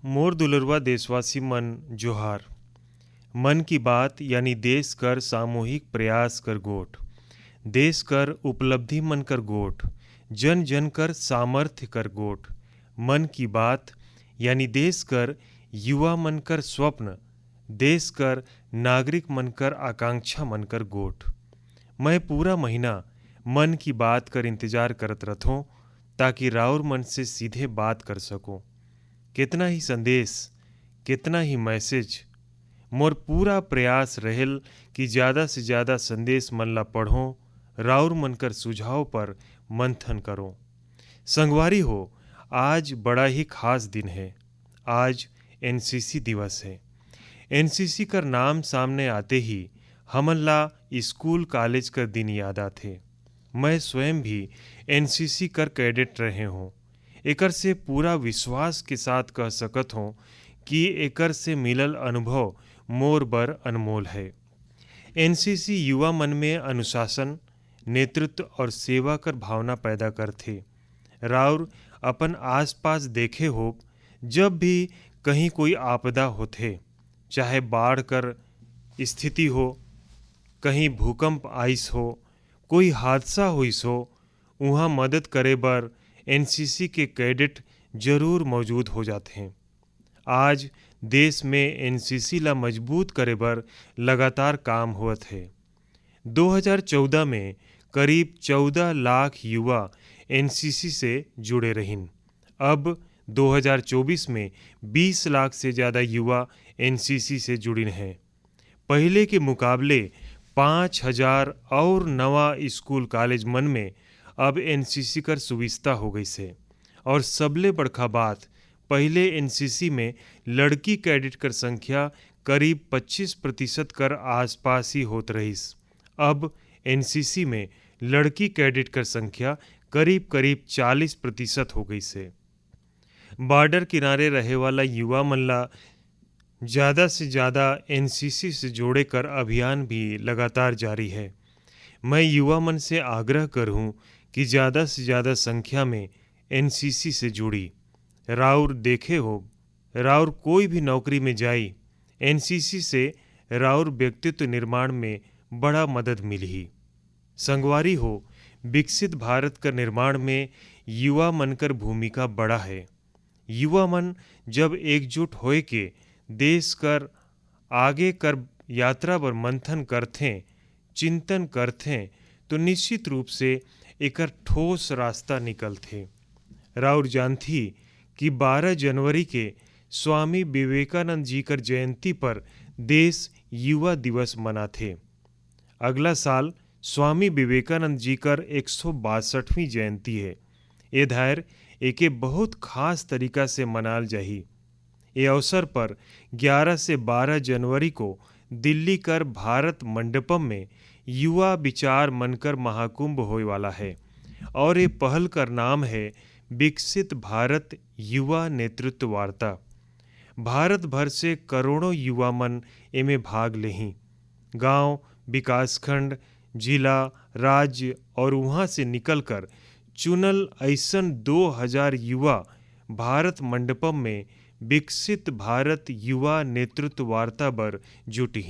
मोर दुलरवा देशवासी मन जोहार। मन की बात यानी देश कर सामूहिक प्रयास कर गोठ, देश कर उपलब्धि मन कर गोठ, जन जन कर सामर्थ्य कर गोठ। मन की बात यानी देश कर युवा मन कर स्वप्न, देश कर नागरिक मन कर आकांक्षा मन कर गोठ। मैं पूरा महीना मन की बात कर इंतजार करत रथों ताकि राउर मन से सीधे बात कर सकूं। कितना ही संदेश, कितना ही मैसेज, मोर पूरा प्रयास रहेल कि ज़्यादा से ज़्यादा संदेश मन ला पढ़ों, राउर मन कर सुझाव पर मंथन करो। संगवारी हो, आज बड़ा ही खास दिन है। आज एनसीसी दिवस है। एनसीसी कर नाम सामने आते ही हमन ला स्कूल कॉलेज कर दिन याद आथे। मैं स्वयं भी एनसीसी कर कैडेट रहे हूँ। एकर से पूरा विश्वास के साथ कह सकत हूँ कि एकर से मिलल अनुभव मोर बर अनमोल है। एनसीसी युवा मन में अनुशासन, नेतृत्व और सेवा कर भावना पैदा करथे। राउर अपन आसपास देखे हो, जब भी कहीं कोई आपदा होथे, चाहे बाढ़ कर स्थिति हो, कहीं भूकंप आइस हो, कोई हादसा होइस हो, उहाँ मदद करे बर एनसीसी के कैडेट जरूर मौजूद हो जाते हैं। आज देश में एनसीसी ला मजबूत करे बर लगातार काम हुआ है। 2014 में करीब 14 लाख युवा एनसीसी से जुड़े रहिन। अब 2024 में 20 लाख से ज़्यादा युवा एनसीसी से जुड़िन हैं। पहले के मुकाबले 5000 और नवा स्कूल कॉलेज मन में अब एनसीसी कर सुविस्ता हो गई से। और सबले बड़का बात, पहले एनसीसी में लड़की कैडेट कर संख्या करीब 25% कर आसपास ही होत रहीस। अब एनसीसी में लड़की कैडेट कर संख्या करीब करीब 40% हो गई से। बॉर्डर किनारे रहे वाला युवा मन ला ज़्यादा से ज़्यादा एनसीसी से जोड़े कर अभियान भी लगातार जारी है। मैं युवा मन से आग्रह करूं कि ज़्यादा से ज़्यादा संख्या में एनसीसी से जुड़ी। राउर देखे हो, राउर कोई भी नौकरी में जाई, एनसीसी से राउर व्यक्तित्व निर्माण में बड़ा मदद मिली। संगवारी हो, विकसित भारत का निर्माण में युवा मन कर भूमिका बड़ा है। युवा मन जब एकजुट होए के देश कर आगे कर यात्रा पर मंथन करथें, चिंतन करथें, तो निश्चित रूप से एकर ठोस रास्ता निकलथे। राउर जानथी कि 12 जनवरी के स्वामी विवेकानंद जी कर जयंती पर देश युवा दिवस मनाथे। अगला साल स्वामी विवेकानंद जी कर 162वीं जयंती है। ये धायर एके बहुत खास तरीका से मनाल जाही। ये अवसर पर 11 से 12 जनवरी को दिल्ली कर भारत मंडपम में युवा विचार मनकर महाकुंभ होए वाला है। और ये पहल कर नाम है विकसित भारत युवा नेतृत्व वार्ता। भारत भर से करोड़ों युवा मन एमे भाग लेही। गांव, विकासखंड, जिला, राज्य और वहां से निकलकर चुनल ऐसन 2000 युवा भारत मंडपम में विकसित भारत युवा नेतृत्व वार्ता बर जुटी।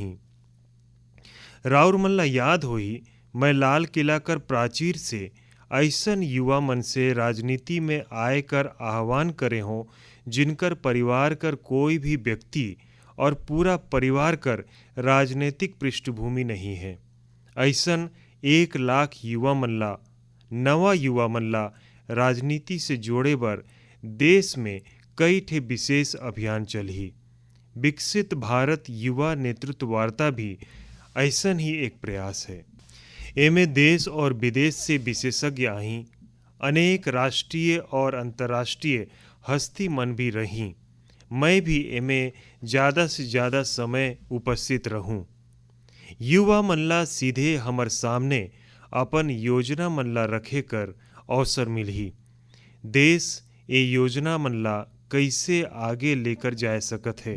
राउर मन ला याद होही, मैं लाल किला कर प्राचीर से ऐसन युवा मन से राजनीति में आए कर आह्वान करे हों जिनकर परिवार कर कोई भी व्यक्ति और पूरा परिवार कर राजनीतिक पृष्ठभूमि नहीं है। ऐसन 1 लाख युवा मन ला, नवा युवा मन ला राजनीति से जोड़े बर देश में कई ठे विशेष अभियान चलही। विकसित भारत युवा नेतृत्व वार्ता भी ऐसन ही एक प्रयास है। एमे देश और विदेश से विशेषज्ञ आहीं, अनेक राष्ट्रीय और अंतर्राष्ट्रीय हस्ती मन भी रहीं। मैं भी एमे ज़्यादा से ज़्यादा समय उपस्थित रहूं। युवा मन ला सीधे हमर सामने अपन योजना मन ला रखे कर अवसर मिलही। देश ये योजना मन ला कैसे आगे लेकर जा सकत है,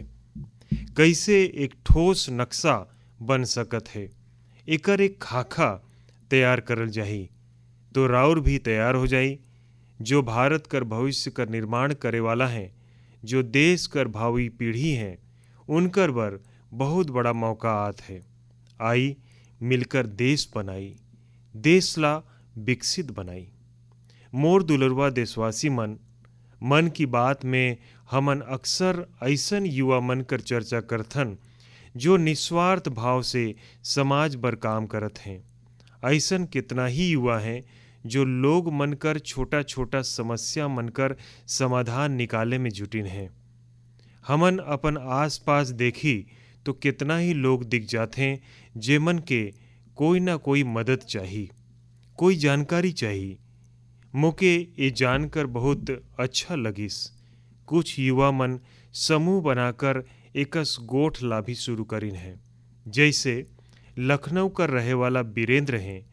कैसे एक ठोस नक्शा बन सकत है, एकर एक खाका तैयार करल जाही, तो राउर भी तैयार हो जाई। जो भारत कर भविष्य का निर्माण करे वाला है, जो देश कर भावी पीढ़ी हैं उनकर बर बहुत बड़ा मौका आत है। आई मिलकर देश बनाई, देश ला विकसित बनाई। मोर दुलरवा देशवासी मन की बात में हमन अक्सर ऐसन युवा मन कर चर्चा करथन जो निस्वार्थ भाव से समाज बर काम करत हैं। ऐसन कितना ही युवा हैं जो लोग मनकर छोटा छोटा समस्या मनकर समाधान निकाले में जुटिन हैं। हमन अपन आसपास देखी तो कितना ही लोग दिख जाते हैं जेमन के कोई ना कोई मदद चाहिए, कोई जानकारी चाहिए। मोके ये जानकर बहुत अच्छा लगिस कुछ युवा मन समूह बनाकर एकस गोठ ला भी शुरू करिन है। जैसे लखनऊ कर रहे वाला वीरेंद्र हैं,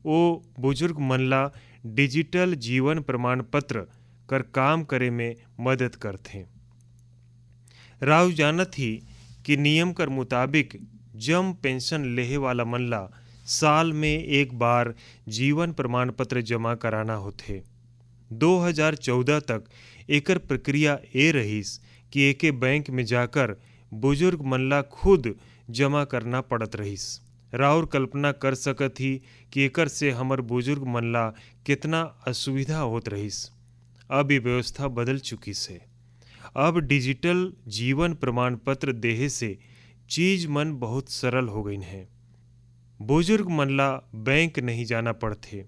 वो बुजुर्ग मन ला डिजिटल जीवन प्रमाण पत्र कर काम करे में मदद करथे। राव जानत ही कि नियम कर मुताबिक जम पेंशन लेहे वाला मन ला साल में एक बार जीवन प्रमाण पत्र जमा कराना होथे। 2014 तक एकर प्रक्रिया ए रहीस कि एके बैंक में जाकर बुजुर्ग मन ला खुद जमा करना पड़त रहीस। राउर कल्पना कर सकत ही कि एकर से हमर बुजुर्ग मन ला कितना असुविधा होत रहीस। अब ये व्यवस्था बदल चुकी से। अब डिजिटल जीवन प्रमाण पत्र देहे से चीज मन बहुत सरल हो गई है। बुजुर्ग मन ला बैंक नहीं जाना पड़थे।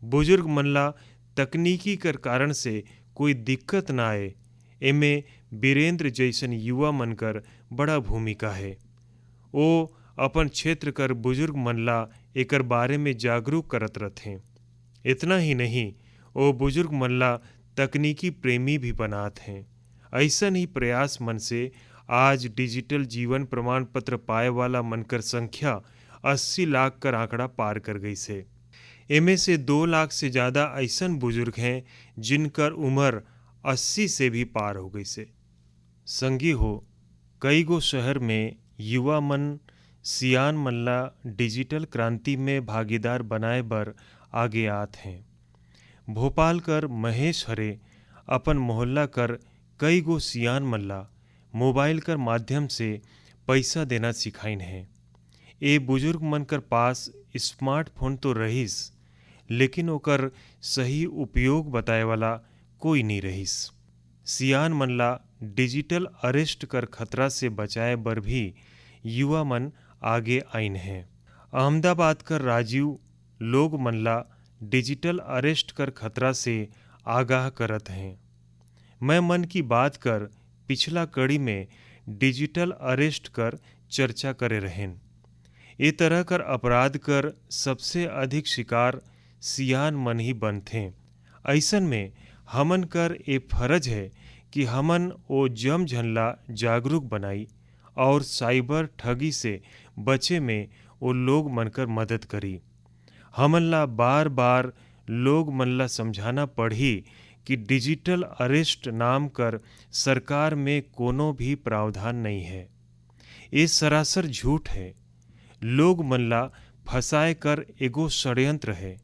बुजुर्ग मन ला तकनीकी कर कारण से कोई दिक्कत ना आए। एमे वीरेंद्र जैसन युवा मन कर बड़ा भूमिका है। वो अपन क्षेत्र कर बुजुर्ग मन ला एकर बारे में जागरूक करत रहथे। इतना ही नहीं, वो बुजुर्ग मन ला तकनीकी प्रेमी भी बनात हैं। ऐसन ही प्रयास मन से आज डिजिटल जीवन प्रमाण पत्र पाए वाला मनकर संख्या 80 लाख कर आंकड़ा पार कर गई से। एमे से 2 लाख से ज़्यादा ऐसन बुजुर्ग हैं जिनकर उम्र 80 से भी पार हो गई से। संगी हो, कई गो शहर में युवा मन सियान मन ला डिजिटल क्रांति में भागीदार बनाए बर आगे आत हैं। भोपाल कर महेश हरे अपन मोहल्ला कर कई गो सियान मन ला मोबाइल कर माध्यम से पैसा देना सिखाइन है। ए बुजुर्ग मन कर पास स्मार्टफोन तो रहीस, लेकिन ओकर सही उपयोग बताए वाला कोई नहीं रहीस। सियान मन ला डिजिटल अरेस्ट कर खतरा से बचाए बर भी युवा मन आगे आइन हैं। अहमदाबाद कर राजीव लोग मन ला डिजिटल अरेस्ट कर खतरा से आगाह करत हैं। मैं मन की बात कर पिछला कड़ी में डिजिटल अरेस्ट कर चर्चा करे रहें। ए तरह कर अपराध कर सबसे अधिक शिकार सियान मन ही बनथे। ऐसन में हमन कर ए फर्ज है कि हमन ओ जम झनला जागरूक बनाई और साइबर ठगी से बचे में वो लोग मनकर मदद करी। हमन ला बार बार लोग मन ला समझाना पड़ी कि डिजिटल अरेस्ट नाम कर सरकार में कोनो भी प्रावधान नहीं है। ये सरासर झूठ है। लोग मन ला फंसाए कर एगो षड्यंत्र है।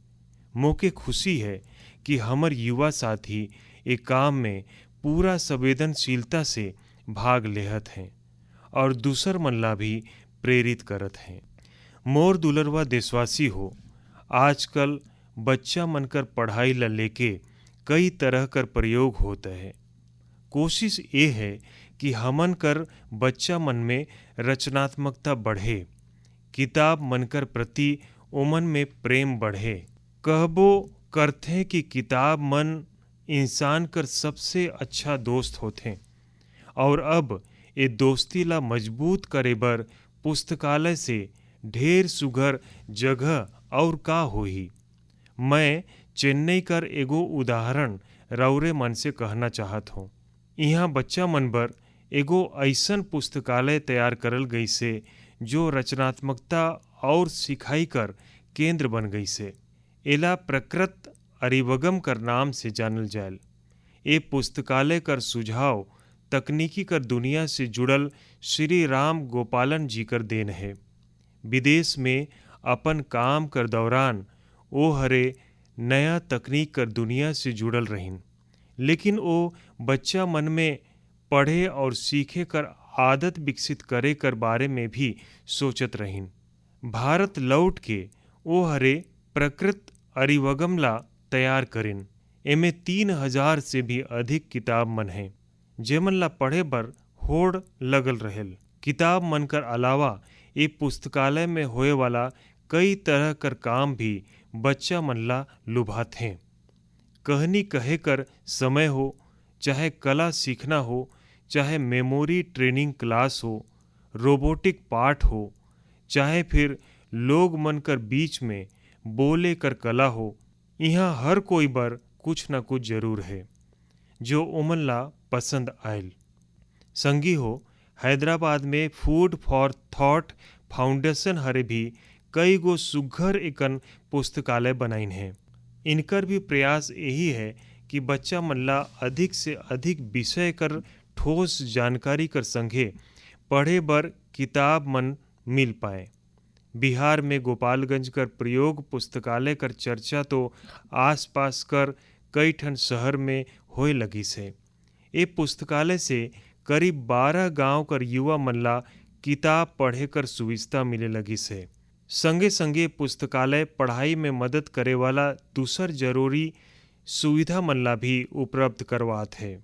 मोके खुशी है कि हमर युवा साथी एक काम में पूरा संवेदनशीलता से भाग लेहत हैं और दूसर मन ला भी प्रेरित करत हैं। मोर दुलरवा देशवासी हो, आजकल बच्चा मन कर पढ़ाई ला लेके कई तरह कर प्रयोग होता है। कोशिश ये है कि हमन कर बच्चा मन में रचनात्मकता बढ़े, किताब मन कर प्रति ओमन में प्रेम बढ़े। कहबो करथे कि किताब मन इंसान कर सबसे अच्छा दोस्त होथे और अब ये दोस्ती ला मजबूत करे बर पुस्तकालय से ढेर सुघर जगह और का होही। मैं चेन्नई कर एगो उदाहरण रौरे मन से कहना चाहत हूँ। यहाँ बच्चा मन बर एगो ऐसन पुस्तकालय तैयार करल गई से जो रचनात्मकता और सिखाई कर केंद्र बन गई से। एला प्रकृत अरिवगम कर नाम से जानल जायल। ए पुस्तकालय कर सुझाव तकनीकी कर दुनिया से जुड़ल श्री राम गोपालन जी कर देन है। विदेश में अपन काम कर दौरान ओ हरे नया तकनीक कर दुनिया से जुड़ल रहिन, लेकिन ओ बच्चा मन में पढ़े और सीखे कर आदत विकसित करे कर बारे में भी सोचत रहिन। भारत लौट के ओ हरे प्रकृत अरिवगमला तैयार करिन। एमे 3000 से भी अधिक किताब मन हैं जेमन ला पढ़े बर होड़ लगल रहेल। किताब मन कर अलावा ये पुस्तकालय में होए वाला कई तरह कर काम भी बच्चा मन ला लुभात हैं। कहानी कहे कर समय हो, चाहे कला सीखना हो, चाहे मेमोरी ट्रेनिंग क्लास हो, रोबोटिक पाठ हो, चाहे फिर लोग मन कर बीच में बोले कर कला हो, यहाँ हर कोई बर कुछ न कुछ जरूर है जो उमन ला पसंद आयल। संगी हो, हैदराबाद में फूड फॉर थॉट फाउंडेशन हरे भी कई गो सुघर एकन पुस्तकालय बनाइन हैं। इनकर भी प्रयास यही है कि बच्चा मन ला अधिक से अधिक विषय कर ठोस जानकारी कर संगे पढ़े बर किताब मन मिल पाए। बिहार में गोपालगंज कर प्रयोग पुस्तकालय कर चर्चा तो आसपास कर कई ठन शहर में होए लगी से। ये पुस्तकालय से करीब 12 गांव कर युवा मन ला किताब पढ़े कर सुविधा मिले लगी से। संगे संगे पुस्तकालय पढ़ाई में मदद करे वाला दूसर जरूरी सुविधा मन ला भी उपलब्ध करवात है।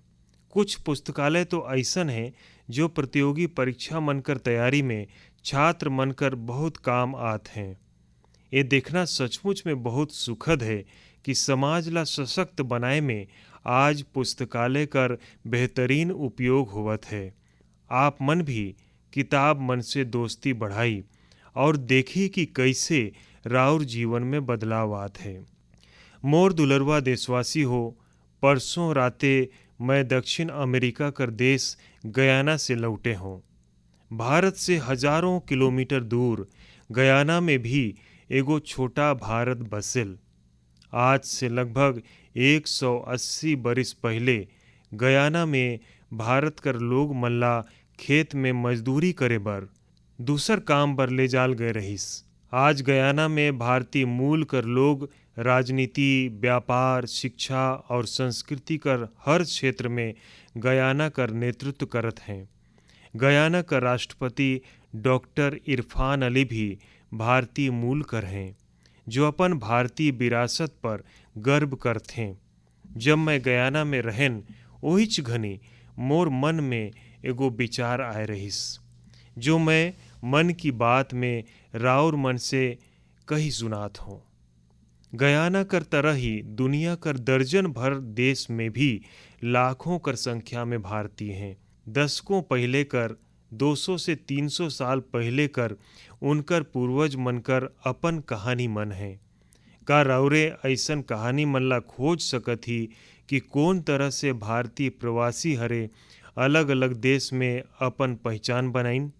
कुछ पुस्तकालय तो ऐसन है जो प्रतियोगी परीक्षा मन कर तैयारी में छात्र मन कर बहुत काम आत हैं। ये देखना सचमुच में बहुत सुखद है कि समाज ला सशक्त बनाए में आज पुस्तकालय कर बेहतरीन उपयोग होवत है। आप मन भी किताब मन से दोस्ती बढ़ाई और देखी कि कैसे राउर जीवन में बदलाव आत है। मोर दुलरवा देशवासी हो, परसों राते मैं दक्षिण अमेरिका कर देश गयाना से लौटे हों। भारत से हजारों किलोमीटर दूर गयाना में भी एगो छोटा भारत बसेल। आज से लगभग 180 बरिस पहले गयाना में भारत कर लोग मल्ला खेत में मजदूरी करे बर दूसर काम बर ले जाल गए रहिस। आज गयाना में भारतीय मूल कर लोग राजनीति, व्यापार, शिक्षा और संस्कृति कर हर क्षेत्र में गयाना कर नेतृत्व करत हैं। गयाना का राष्ट्रपति डॉक्टर इरफान अली भी भारतीय मूल कर हैं, जो अपन भारतीय विरासत पर गर्व करते हैं। जब मैं गयाना में रहन ओहिच घनी मोर मन में एगो विचार आए रहिस, जो मैं मन की बात में राउर मन से कही सुनात हूँ। गयाना कर तरह ही दुनिया कर दर्जन भर देश में भी लाखों कर संख्या में भारतीय हैं। दशकों पहले कर 200 से 300 साल पहले कर उनकर पूर्वज मनकर अपन कहानी मन है। का राउरे ऐसन कहानी मन ला खोज सकत ही कि कौन तरह से भारतीय प्रवासी हरे अलग अलग देश में अपन पहचान बनाइन,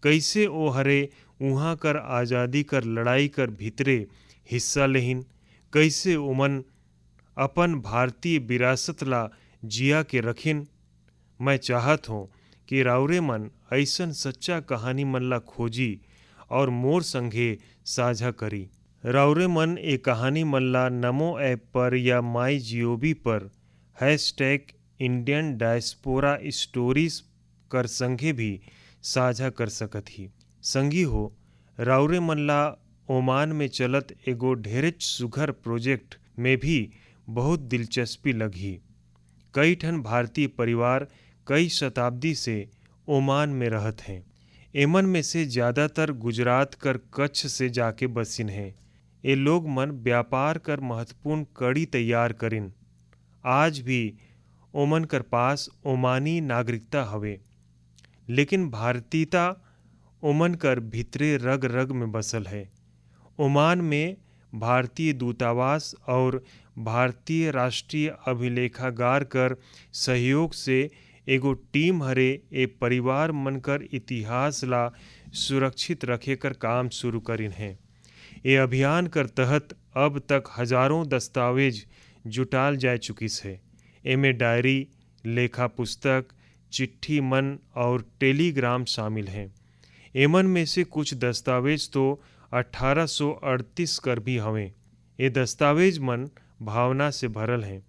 कैसे ओ हरे उहाँ कर आज़ादी कर लड़ाई कर भीतरे हिस्सा लेहिन, कैसे उमन अपन भारतीय विरासत ला जिया के रखिन। मैं चाहत हूँ कि राउरे मन ऐसन सच्चा कहानी मन ला खोजी और मोर संगे साझा करी। राउरे मन ए कहानी मन ला नमो ऐप पर या माई जीओवी पर #इंडियन डायस्पोरा स्टोरीज कर संगे भी साझा कर सकत ही। संगी हो, राउरे मन ला ओमान में चलत एगो ढेरेच सुघर प्रोजेक्ट में भी बहुत दिलचस्पी लगी। कई ठन भारतीय परिवार कई शताब्दी से ओमान में रहत हैं। एमन में से ज़्यादातर गुजरात कर कच्छ से जाके बसिन हैं। ये लोग मन व्यापार कर महत्वपूर्ण कड़ी तैयार करिन। आज भी ओमन कर पास ओमानी नागरिकता हवे, लेकिन भारतीयता ओमन कर भीतरे रग रग में बसल है। ओमान में भारतीय दूतावास और भारतीय राष्ट्रीय अभिलेखागार कर सहयोग से एगो टीम हरे ए परिवार मनकर इतिहास ला सुरक्षित रखे कर काम शुरू करिन है। ये अभियान कर तहत अब तक हजारों दस्तावेज जुटाल जा चुकिस है। एमे डायरी, लेखा पुस्तक, चिट्ठी मन और टेलीग्राम शामिल हैं। एमन में से कुछ दस्तावेज तो 1838 कर भी हवें। ये दस्तावेज मन भावना से भरल हैं।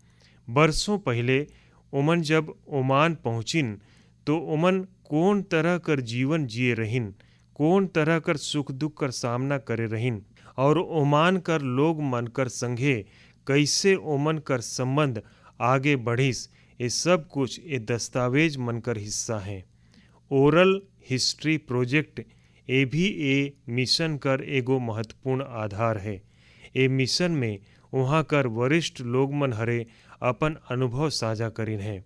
बरसों पहले उमन जब ओमान पहुँचिन तो उमन कौन तरह कर जीवन जिए रहिन, कौन तरह कर सुख दुख कर सामना करे रहिन, और ओमान कर लोग मन कर संघे कैसे ओमन कर संबंध आगे बढ़िस, ये सब कुछ ये दस्तावेज मन कर हिस्सा हैं। ओरल हिस्ट्री प्रोजेक्ट ये भी ए मिशन कर एगो महत्वपूर्ण आधार है। ए मिशन में वहाँ कर वरिष्ठ लोग मन हरे अपन अनुभव साझा करिन हैं।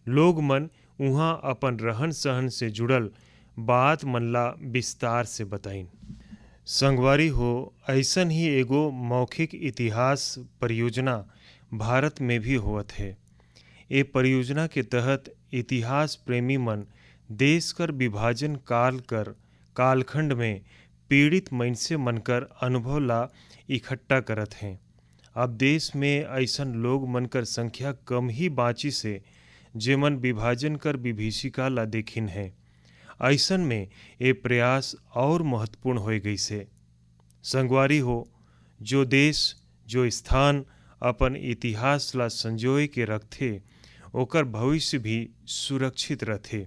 लोग मन वहाँ अपन रहन सहन से जुड़ल बात मन ला विस्तार से बताइन। संगवारी हो, ऐसन ही एगो मौखिक इतिहास परियोजना भारत में भी होवत है। ये परियोजना के तहत इतिहास प्रेमी मन देश कर विभाजन कालखंड में पीड़ित मइनसे मनकर अनुभव ला इकट्ठा करत हैं। अब देश में ऐसन लोग मनकर संख्या कम ही बाँची से जेमन विभाजन कर विभीषिका ला देखिन है। ऐसन में ये प्रयास और महत्वपूर्ण हो गई से। संगवारी हो, जो देश जो स्थान अपन इतिहास ला संजोए के रखथे ओकर भविष्य भी सुरक्षित रहथे।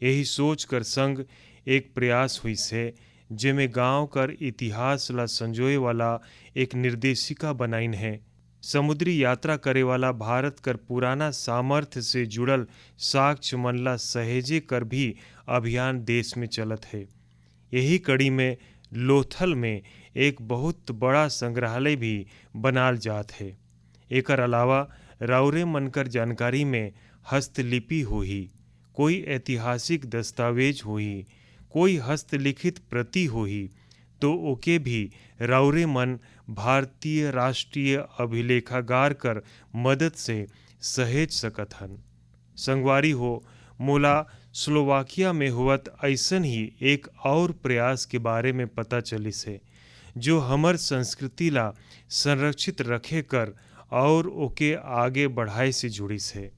यही सोच कर संग एक प्रयास हुई से जेमे गांव कर इतिहास ला संजोए वाला एक निर्देशिका बनाइन है। समुद्री यात्रा करे वाला भारत कर पुराना सामर्थ्य से जुड़ल साक्ष्य मन ला सहेजे कर भी अभियान देश में चलत है। यही कड़ी में लोथल में एक बहुत बड़ा संग्रहालय भी बनाल जात है। एकर अलावा राउरे मनकर जानकारी में हस्तलिपि होही, कोई ऐतिहासिक दस्तावेज होही, कोई हस्तलिखित प्रति होही, तो ओके भी राउरे मन भारतीय राष्ट्रीय अभिलेखागार कर मदद से सहेज सकत हन। संगवारी हो, मोला स्लोवाकिया में हुवत ऐसन ही एक और प्रयास के बारे में पता चलिस है, जो हमर संस्कृति ला संरक्षित रखे कर और ओके आगे बढ़ाए से जुड़िस है।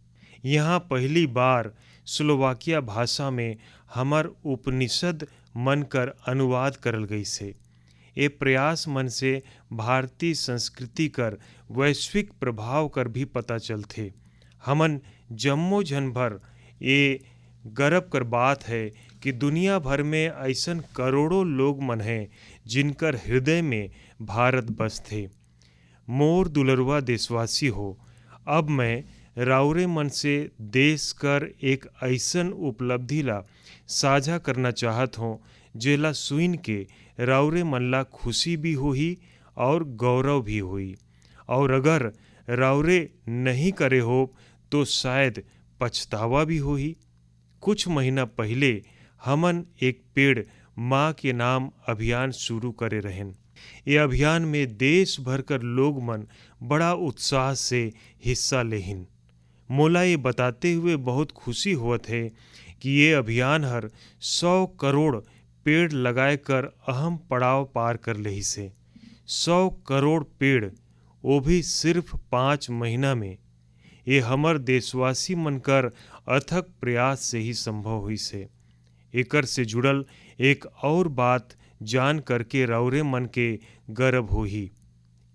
यहाँ पहली बार स्लोवाकिया भाषा में हमर उपनिषद मन कर अनुवाद करल गई से। ये प्रयास मन से भारतीय संस्कृति कर वैश्विक प्रभाव कर भी पता चलथे। हमन जम्मो जन भर ये गर्व कर बात है कि दुनिया भर में ऐसन करोड़ों लोग मन हैं जिनकर हृदय में भारत बसथे। मोर दुलरुआ देशवासी हो, अब मैं राउरे मन से देश कर एक ऐसन उपलब्धि ला साझा करना चाहत हूँ जेला सुइन के राउरे मन ला खुशी भी होही और गौरव भी होई, और अगर राउरे नहीं करे हो तो शायद पछतावा भी होही। कुछ महीना पहले हमन एक पेड़ माँ के नाम अभियान शुरू करे रहें। ये अभियान में देश भर कर लोग मन बड़ा उत्साह से हिस्सा लेहिन। मोला ये बताते हुए बहुत खुशी होत है कि ये अभियान हर 100 करोड़ पेड़ लगाए कर अहम पड़ाव पार कर लेही से। 100 करोड़ पेड़, वो भी सिर्फ 5 महीना में। ये हमर देशवासी मन कर अथक प्रयास से ही संभव हुई से। एकर से जुड़ल एक और बात जान करके राउरे मन के गर्व होही।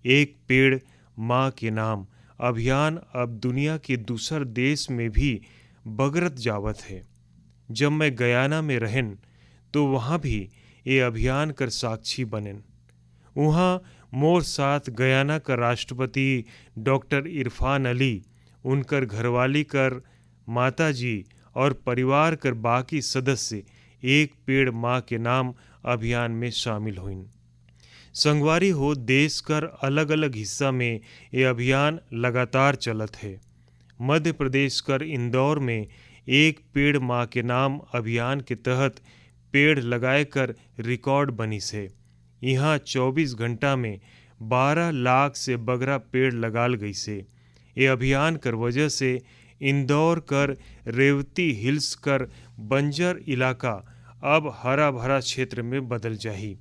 एक पेड़ माँ के नाम अभियान अब दुनिया के दूसर देश में भी बगरत जावत है। जब मैं गयाना में रहन तो वहाँ भी ये अभियान कर साक्षी बनन। वहाँ मोर साथ गयाना का राष्ट्रपति डॉक्टर इरफान अली, उनकर घरवाली कर माताजी और परिवार कर बाकी सदस्य एक पेड़ माँ के नाम अभियान में शामिल हुइन। संगवारी हो, देश कर अलग अलग हिस्सा में ये अभियान लगातार चलत है। मध्य प्रदेश कर इंदौर में एक पेड़ माँ के नाम अभियान के तहत पेड़ लगाए कर रिकॉर्ड बनी से। यहाँ 24 घंटा में 12 लाख से बगरा पेड़ लगाल गई से। ये अभियान कर वजह से इंदौर कर रेवती हिल्स कर बंजर इलाका अब हरा भरा क्षेत्र में बदल जाही।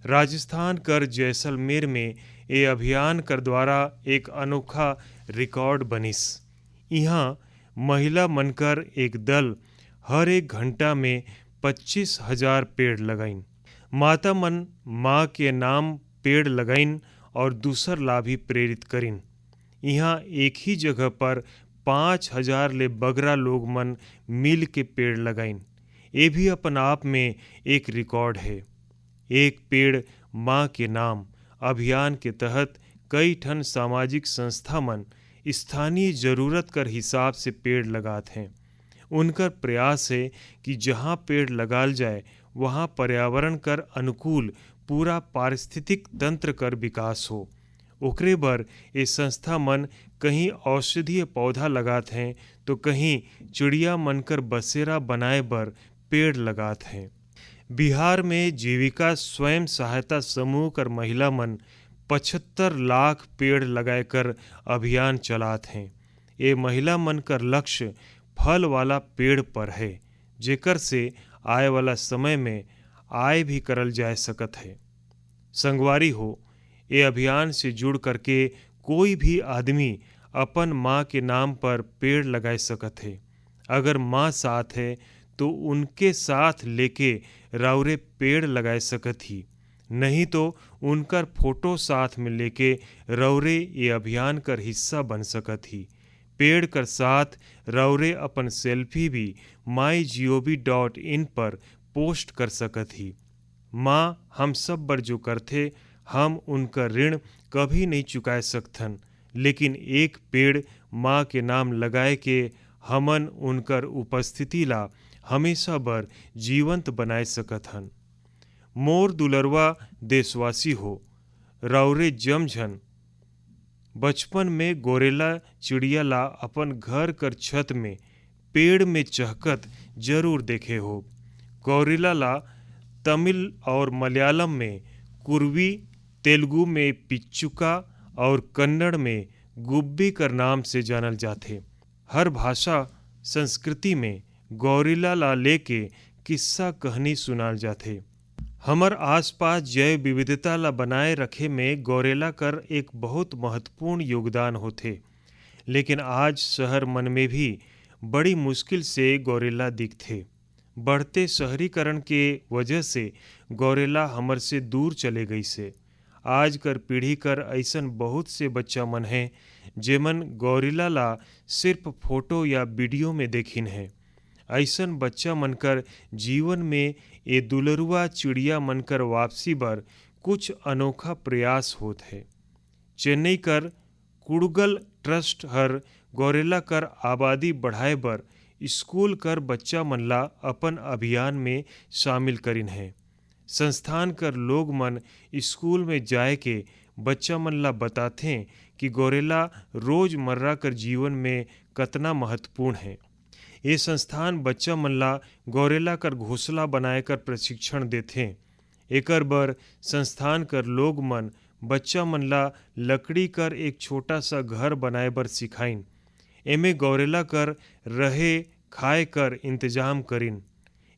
राजस्थान कर जैसलमेर में ये अभियान कर द्वारा एक अनोखा रिकॉर्ड बनिस। यहाँ महिला मनकर एक दल हर एक घंटा में 25,000 पेड़ लगाइन। माता मन माँ के नाम पेड़ लगाइन और दूसर ला भी प्रेरित करिन। यहाँ एक ही जगह पर 5,000 ले बगरा लोग मन मिल के पेड़ लगाइन। ये भी अपन आप में एक रिकॉर्ड है। एक पेड़ माँ के नाम अभियान के तहत कई ठन सामाजिक संस्था मन स्थानीय जरूरत कर हिसाब से पेड़ लगात हैं। उनकर प्रयास है कि जहाँ पेड़ लगाल जाए वहाँ पर्यावरण कर अनुकूल पूरा पारिस्थितिक तंत्र कर विकास हो। ओकरे बर ये संस्था मन कहीं औषधीय पौधा लगात हैं तो कहीं चिड़िया मन कर बसेरा बनाए बर पेड़ लगात हैं। बिहार में जीविका स्वयं सहायता समूह कर महिला मन 75 लाख पेड़ लगाए कर अभियान चलात हैं। ये महिला मन कर लक्ष्य फल वाला पेड़ पर है, जेकर से आए वाला समय में आय भी करल जा सकत है। संगवारी हो, ये अभियान से जुड़ करके कोई भी आदमी अपन माँ के नाम पर पेड़ लगाए सकत है। अगर माँ साथ है तो उनके साथ लेके राउरे पेड़ लगाए सकत ही, नहीं तो उनकर फोटो साथ में लेके रौरे ये अभियान कर हिस्सा बन सकत ही। पेड़ कर साथ रौरे अपन सेल्फी भी mygov.in पर पोस्ट कर सकत ही। माँ हम सब बर जो करथे हम उनका ऋण कभी नहीं चुकाए सकथन, लेकिन एक पेड़ माँ के नाम लगाए के हमन उनकर उपस्थिति ला हमेशा बर जीवंत बनाए सकत हन। मोर दुलरवा देशवासी हो, रौरे जमझन बचपन में गोरेला चिड़िया ला अपन घर कर छत में पेड़ में चहकत जरूर देखे हो। गोरेला ला तमिल और मलयालम में कुर्वी, तेलुगु में पिच्चुका और कन्नड़ में गुब्बी कर नाम से जानल जाथे। हर भाषा संस्कृति में गोरिल्ला ला लेके किस्सा कहानी सुनाल जाथे। हमर आसपास जैव विविधता ला बनाए रखे में गोरिल्ला कर एक बहुत महत्वपूर्ण योगदान होथे, लेकिन आज शहर मन में भी बड़ी मुश्किल से गोरिल्ला दिखथे। बढ़ते शहरीकरण के वजह से गोरिल्ला हमर से दूर चले गई से। आज कर पीढ़ी कर ऐसन बहुत से बच्चा मन हैं जेमन गोरिल्ला ला सिर्फ फोटो या वीडियो में देखिन है। ऐसन बच्चा मनकर जीवन में ये दुलरुआ चिड़िया मनकर वापसी बर कुछ अनोखा प्रयास होत है। चेन्नई कर कुड़गल ट्रस्ट हर गोरिल्ला कर आबादी बढ़ाए बर स्कूल कर बच्चा मन ला अपन अभियान में शामिल करिन है। संस्थान कर लोग मन स्कूल में जाए के बच्चा मन ला बताथे कि गोरिल्ला रोजमर्रा कर जीवन में कतना महत्वपूर्ण है। ये संस्थान बच्चा मन ला गोरिल्ला कर घोंसला बनाए कर प्रशिक्षण देथे। एकर बर संस्थान कर लोग मन बच्चा मन ला लकड़ी कर एक छोटा सा घर बनाए बर सिखाइन। एमे गोरिल्ला कर रहे खाए कर इंतजाम करिन।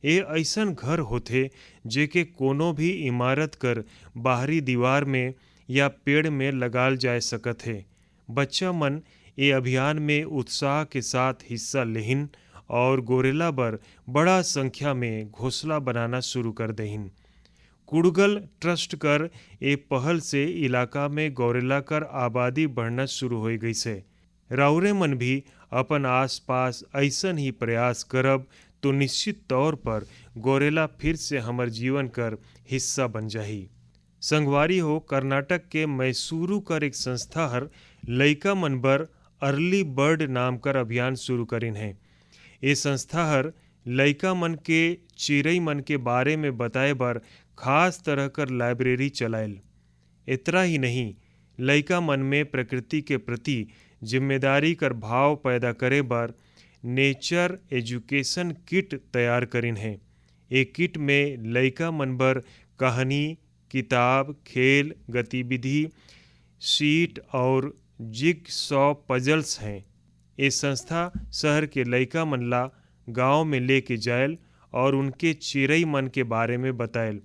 ये ऐसन घर होथे जेके कोनो भी इमारत कर बाहरी दीवार में या पेड़ में लगाल जा सकत है। बच्चा मन ये अभियान में उत्साह के साथ हिस्सा लेहिन और गोरिल्ला बर बड़ा संख्या में घोंसला बनाना शुरू कर देहिन। कुड़गल ट्रस्ट कर ए पहल से इलाका में गोरिल्ला कर आबादी बढ़ना शुरू हो गई से। राउरे मन भी अपन आसपास ऐसन ही प्रयास करब तो निश्चित तौर पर गोरिल्ला फिर से हमर जीवन कर हिस्सा बन जाही। संगवारी हो, कर्नाटक के मैसूरू कर एक संस्था हर लइका मन बर अर्ली बर्ड नाम कर अभियान शुरू करिन है। ये संस्था हर लइका मन के चिड़ई मन के बारे में बताए बर खास तरह कर लाइब्रेरी चलाइल। इतना ही नहीं, लइका मन में प्रकृति के प्रति जिम्मेदारी कर भाव पैदा करे बर नेचर एजुकेशन किट तैयार करिन है। एक किट में लइका मन बर कहानी, किताब, खेल, गतिविधि, शीट और जिग सॉ पजल्स हैं। ये संस्था शहर के लइका मन ला गाँव में लेके जायल और उनके चिड़ई मन के बारे में बतायल।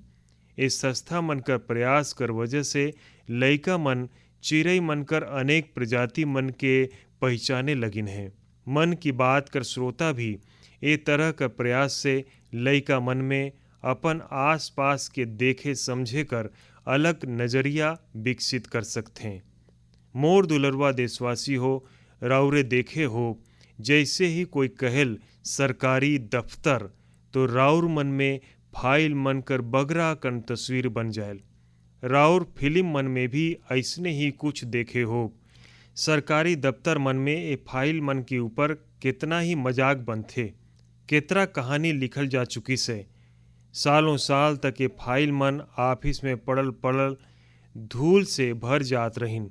इस संस्था मन कर प्रयास कर वजह से लइका मन चिड़ई मन कर अनेक प्रजाति मन के पहचाने लगिन हैं। मन की बात कर श्रोता भी ए तरह का प्रयास से लइका मन में अपन आस पास के देखे समझे कर अलग नज़रिया विकसित कर सकते हैं। मोर दुलरवा देशवासी हो, राउरे देखे हो जैसे ही कोई कहल सरकारी दफ्तर तो राउर मन में फाइल मन कर बगरा कन तस्वीर बन जायल। राउर फिल्म मन में भी ऐसने ही कुछ देखे हो। सरकारी दफ्तर मन में ए फाइल मन के ऊपर कितना ही मजाक बनथे, केतरा कहानी लिखल जा चुकी से। सालों साल तक ये फाइल मन ऑफिस में पड़ल पड़ल धूल से भर जात रहिन,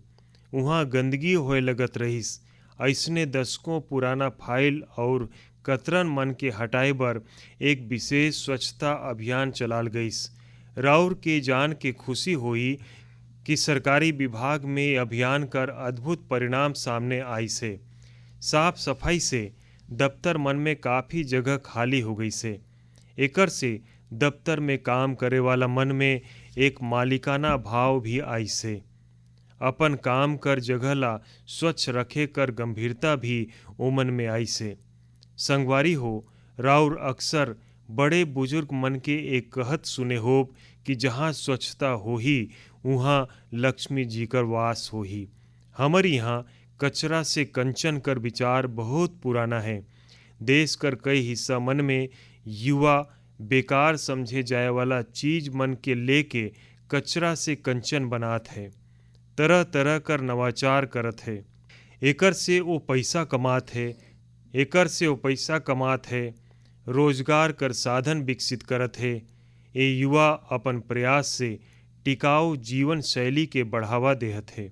वहाँ गंदगी होए लगत रहिस। ऐसने दशकों पुराना फाइल और कतरन मन के हटाए बर एक विशेष स्वच्छता अभियान चलाल गईस। राउर के जान के खुशी होई कि सरकारी विभाग में अभियान कर अद्भुत परिणाम सामने आई से। साफ सफाई से दफ्तर मन में काफ़ी जगह खाली हो गई से। एकर से दफ्तर में काम करे वाला मन में एक मालिकाना भाव भी आई से। अपन काम कर जगह ला स्वच्छ रखे कर गंभीरता भी ओमन में आई से। संगवारी हो, राउर अक्सर बड़े बुजुर्ग मन के एक कहत सुने होब कि जहाँ स्वच्छता होही वहाँ लक्ष्मी जी कर वास होही। हमर यहाँ कचरा से कंचन कर विचार बहुत पुराना है। देश कर कई हिस्सा मन में युवा बेकार समझे जाए वाला चीज मन के लेके कचरा से कंचन बनात है, तरह तरह कर नवाचार करत है। एकर से वो पैसा कमात है, रोजगार कर साधन विकसित करत है। ये युवा अपन प्रयास से टिकाऊ जीवन शैली के बढ़ावा देहत है।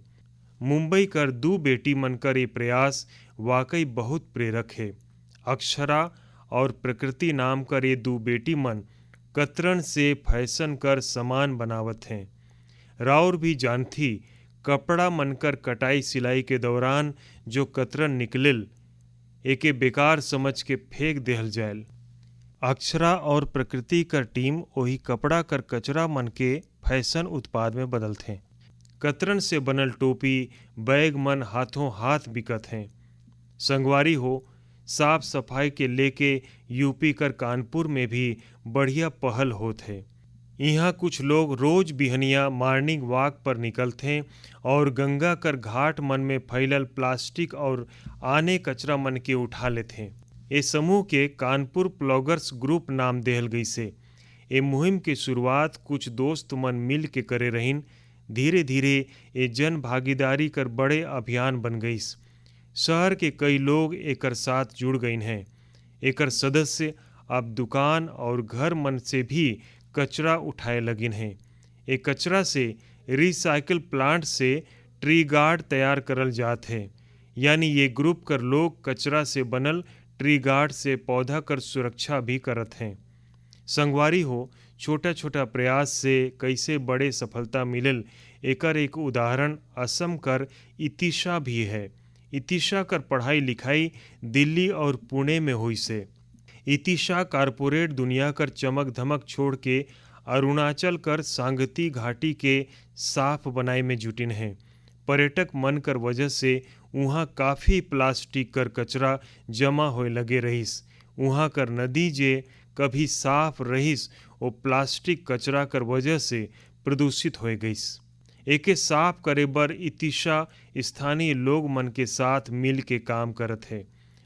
मुंबई कर 2 बेटी मन कर ये प्रयास वाकई बहुत प्रेरक है। अक्षरा और प्रकृति नाम कर ये 2 बेटी मन कतरन से फैशन कर सामान बनावत हैं। राउर भी जानथी कपड़ा मनकर कटाई सिलाई के दौरान जो कतरन निकलिल एके बेकार समझ के फेंक देहल जायल। अक्षरा और प्रकृति कर टीम वही कपड़ा कर कचरा मन के फैशन उत्पाद में बदलथे। कतरन से बनल टोपी बैग मन हाथों हाथ बिकत हैं। संगवारी हो, साफ सफाई के लेके यूपी कर कानपुर में भी बढ़िया पहल होत है। यहाँ कुछ लोग रोज बिहनिया मॉर्निंग वॉक पर निकलते और गंगा कर घाट मन में फैलल प्लास्टिक और आने कचरा मन के उठा लेते। ये समूह के कानपुर प्लॉगर्स ग्रुप नाम देहल गई से। ये मुहिम के शुरुआत कुछ दोस्त मन मिल के करे रहिन। धीरे धीरे ये जन भागीदारी कर बड़े अभियान बन गईस। शहर के कई लोग एकर साथ जुड़ गईन हैं। एकर सदस्य अब दुकान और घर मन से भी कचरा उठाए लगिन हैं। ये कचरा से रिसाइकिल प्लांट से ट्री गार्ड तैयार करल जात है। यानी ये ग्रुप कर लोग कचरा से बनल ट्री गार्ड से पौधा कर सुरक्षा भी करत हैं। संगवारी हो, छोटा छोटा प्रयास से कैसे बड़े सफलता मिलल एकर एक उदाहरण असम कर इतिशा भी है। इतिशा कर पढ़ाई लिखाई दिल्ली और पुणे में हुई से। इतिशा कारपोरेट दुनिया कर चमक धमक छोड़ के अरुणाचल कर सांगती घाटी के साफ बनाए में जुटिन हैं। पर्यटक मन कर वजह से वहाँ काफ़ी प्लास्टिक कर कचरा जमा होए लगे रहिस। वहाँ कर नदी जे कभी साफ रहिस वो प्लास्टिक कचरा कर वजह से प्रदूषित हो गईस। एके साफ करे बर इतिशा स्थानीय लोग मन के साथ मिल के काम करत है।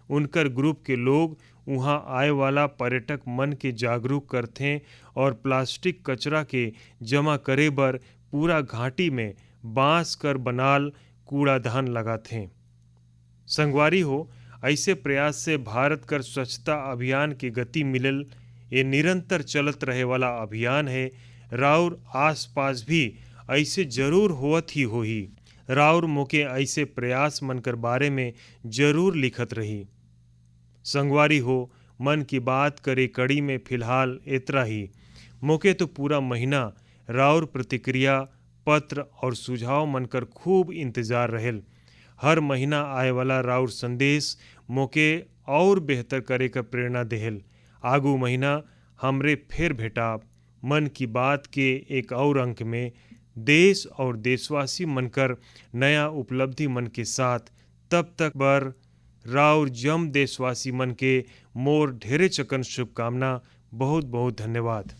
उनकर ग्रुप के लोग वहाँ आए वाला पर्यटक मन के जागरूक करथे और प्लास्टिक कचरा के जमा करे बर पूरा घाटी में बांस कर बनाल कूड़ादान लगाथे। संगवारी हो, ऐसे प्रयास से भारत कर स्वच्छता अभियान के गति मिलल। ये निरंतर चलत रहे वाला अभियान है। राउर आसपास भी ऐसे जरूर होत ही होही। राउर मोके ऐसे प्रयास मन कर बारे में जरूर लिखत रही। संगवारी हो, मन की बात करे कड़ी में फिलहाल इतना ही। मोके तो पूरा महीना राउर प्रतिक्रिया पत्र और सुझाव मन कर खूब इंतजार रहेल। हर महीना आए वाला राउर संदेश मोके और बेहतर करे का प्रेरणा देहल। आगू महीना हमरे फिर भेटाब मन की बात के एक और अंक में देश और देशवासी मनकर नया उपलब्धि मन के साथ। तब तक बर राउर जम देशवासी मन के मोर ढेरे चकन शुभकामना। बहुत बहुत धन्यवाद।